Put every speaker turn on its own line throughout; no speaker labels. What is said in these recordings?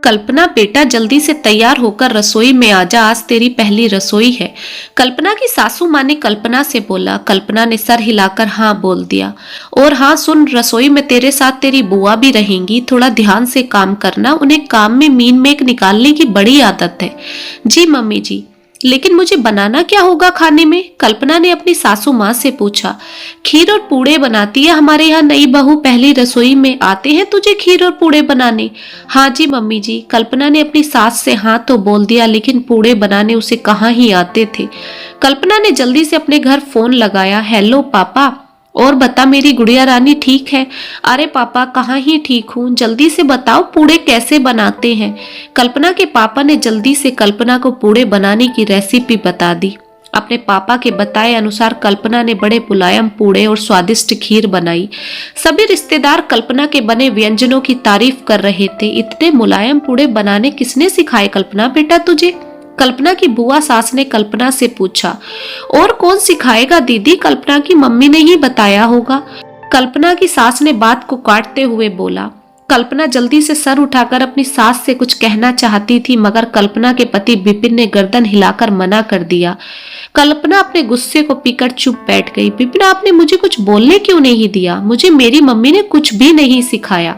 कल्पना बेटा जल्दी से तैयार होकर रसोई में आजा, आज तेरी पहली रसोई है। कल्पना की सासू माँ ने कल्पना से बोला। कल्पना ने सर हिलाकर हाँ बोल दिया। और हाँ सुन, रसोई में तेरे साथ तेरी बुआ भी रहेंगी, थोड़ा ध्यान से काम करना, उन्हें काम में मीन मेक निकालने की बड़ी आदत है। जी मम्मी जी। लेकिन मुझे बनाना क्या होगा खाने में? कल्पना ने अपनी सासू माँ से पूछा। खीर और पूड़े बनाती है हमारे यहाँ नई बहू, पहली रसोई में। आते हैं तुझे खीर और पूड़े बनाने? हाँ जी मम्मी जी। कल्पना ने अपनी सास से हाँ तो बोल दिया, लेकिन पूड़े बनाने उसे कहाँ ही आते थे। कल्पना ने जल्दी से अपने घर फोन लगाया। हेलो पापा, और बता मेरी गुड़िया रानी ठीक है? अरे पापा कहाँ ही ठीक हूँ, जल्दी से बताओ पूड़े कैसे बनाते हैं। कल्पना के पापा ने जल्दी से कल्पना को पूड़े बनाने की रेसिपी बता दी। अपने पापा के बताए अनुसार कल्पना ने बड़े मुलायम पूड़े और स्वादिष्ट खीर बनाई। सभी रिश्तेदार कल्पना के बने व्यंजनों की तारीफ कर रहे थे। इतने मुलायम पूड़े बनाने किसने सिखाए कल्पना बेटा तुझे? कल्पना की बुआ सास ने कल्पना से पूछा। और कौन सिखाएगा दीदी, कल्पना की मम्मी ने ही बताया होगा। कल्पना की सास ने बात को काटते हुए बोला। कल्पना जल्दी से सर उठाकर अपनी सास से कुछ कहना चाहती थी, मगर कल्पना के पति विपिन ने गर्दन हिलाकर मना कर दिया। कल्पना अपने गुस्से को पीकर चुप बैठ गई। विपिन आपने मुझे कुछ बोलने क्यों नहीं दिया? मुझे मेरी मम्मी ने कुछ भी नहीं सिखाया।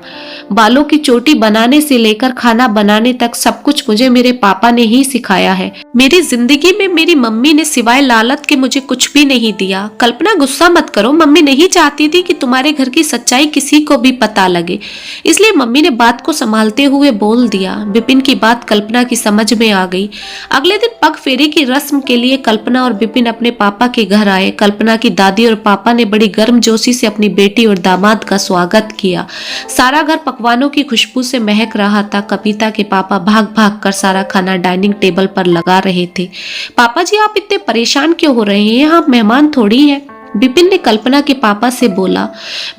बालों की चोटी बनाने से लेकर खाना बनाने तक सब कुछ मुझे मेरे पापा ने ही सिखाया है। मेरी जिंदगी में मेरी मम्मी ने सिवाय लालच के मुझे कुछ भी नहीं दिया। कल्पना गुस्सा मत करो, मम्मी नहीं चाहती थी कि तुम्हारे घर की सच्चाई किसी को भी पता लगे, इसलिए मम्मी ने बात को संभालते हुए बोल दिया। विपिन की बात कल्पना की समझ में आ गई। अगले दिन पग फेरे की रस्म के लिए कल्पना और विपिन अपने पापा के घर आए। कल्पना की दादी और पापा ने बड़ी गर्मजोशी से अपनी बेटी और दामाद का स्वागत किया। सारा घर पकवानों की खुशबू से महक रहा था। कविता के पापा भाग भाग कर सारा खाना डाइनिंग टेबल पर लगा रहे थे। पापा जी आप इतने परेशान क्यों हो रहे हैं, आप मेहमान थोड़ी हैं। विपिन ने कल्पना के पापा से बोला।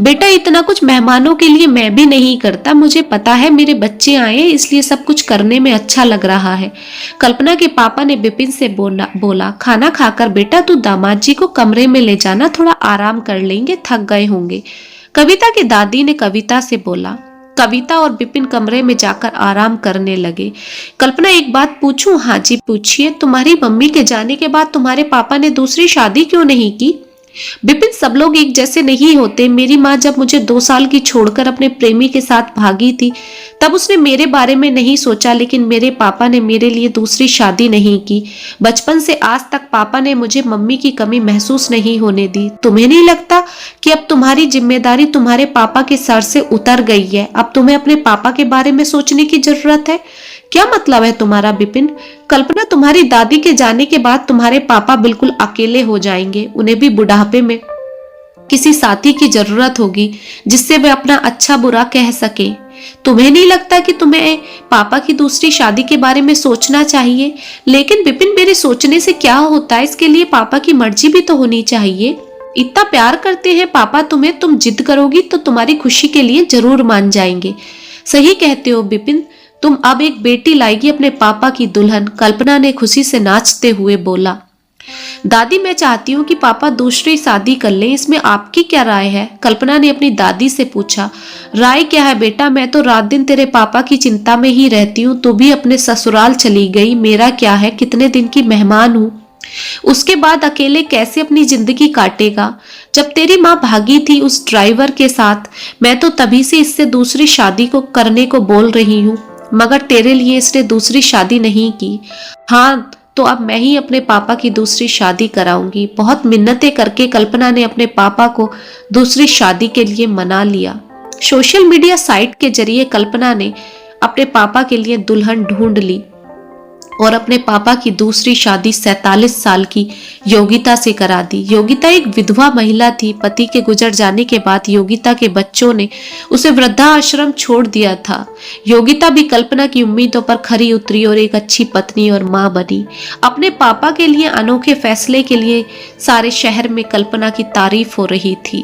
बेटा इतना कुछ मेहमानों के लिए मैं भी नहीं करता, मुझे पता है मेरे बच्चे आए इसलिए सब कुछ करने में अच्छा लग रहा है। कल्पना के पापा ने विपिन से बोला खाना खाकर बेटा तू दामाद जी को कमरे में ले जाना, थोड़ा आराम कर लेंगे, थक गए होंगे। कविता की दादी ने कविता से बोला। कविता और विपिन कमरे में जाकर आराम करने लगे। कल्पना एक बात पूछूं? हाँ जी पूछिए। तुम्हारी मम्मी के जाने के बाद तुम्हारे पापा ने दूसरी शादी क्यों नहीं की? विपिन सब लोग एक जैसे नहीं होते। मेरी माँ जब मुझे 2 साल की छोड़कर अपने प्रेमी के साथ भागी थी तब उसने मेरे बारे में नहीं सोचा, लेकिन मेरे पापा ने मेरे लिए दूसरी शादी नहीं की। बचपन से आज तक पापा ने मुझे मम्मी की कमी महसूस नहीं होने दी। तुम्हें नहीं लगता कि अब तुम्हारी जिम्मेदारी तुम्हारे पापा के सर से उतर गई है, अब तुम्हें अपने पापा के बारे में सोचने की जरूरत है? क्या मतलब है तुम्हारा विपिन? कल्पना तुम्हारी दादी के जाने के बाद तुम्हारे पापा बिल्कुल अकेले हो जाएंगे, उन्हें भी बुढ़ापे में किसी साथी की जरूरत होगी जिससे वे अपना अच्छा बुरा कह सके। तुम्हें नहीं लगता कि तुम्हें पापा की दूसरी शादी के बारे में सोचना चाहिए? लेकिन विपिन मेरे सोचने से क्या होता है, इसके लिए पापा की मर्जी भी तो होनी चाहिए। इतना प्यार करते हैं पापा तुम्हें, तुम जिद करोगी तो तुम्हारी खुशी के लिए जरूर मान जाएंगे। सही कहते हो विपिन, तुम अब एक बेटी लाएगी अपने पापा की दुल्हन। कल्पना ने खुशी से नाचते हुए बोला। दादी मैं चाहती हूँ कि पापा दूसरी शादी कर लें, इसमें आपकी क्या राय है? कल्पना ने अपनी दादी से पूछा। राय क्या है बेटा, मैं तो रात दिन तेरे पापा की चिंता में ही रहती हूँ। तू भी अपने ससुराल चली गई, मेरा क्या है, कितने दिन की मेहमान हूँ। उसके बाद अकेले कैसे अपनी जिंदगी काटेगा? जब तेरी माँ भागी थी उस ड्राइवर के साथ, मैं तो तभी से इससे दूसरी शादी को करने को बोल रही हूँ, मगर तेरे लिए इसने दूसरी शादी नहीं की। हाँ तो अब मैं ही अपने पापा की दूसरी शादी कराऊंगी। बहुत मिन्नतें करके कल्पना ने अपने पापा को दूसरी शादी के लिए मना लिया। सोशल मीडिया साइट के जरिए कल्पना ने अपने पापा के लिए दुल्हन ढूंढ ली और अपने पापा की दूसरी शादी 47 साल की योगिता से करा दी। योगिता एक विधवा महिला थी। पति के गुजर जाने के बाद योगिता के बच्चों ने उसे वृद्धाश्रम छोड़ दिया था। योगिता भी कल्पना की उम्मीदों पर खरी उतरी और एक अच्छी पत्नी और मां बनी। अपने पापा के लिए अनोखे फैसले के लिए सारे शहर में कल्पना की तारीफ हो रही थी।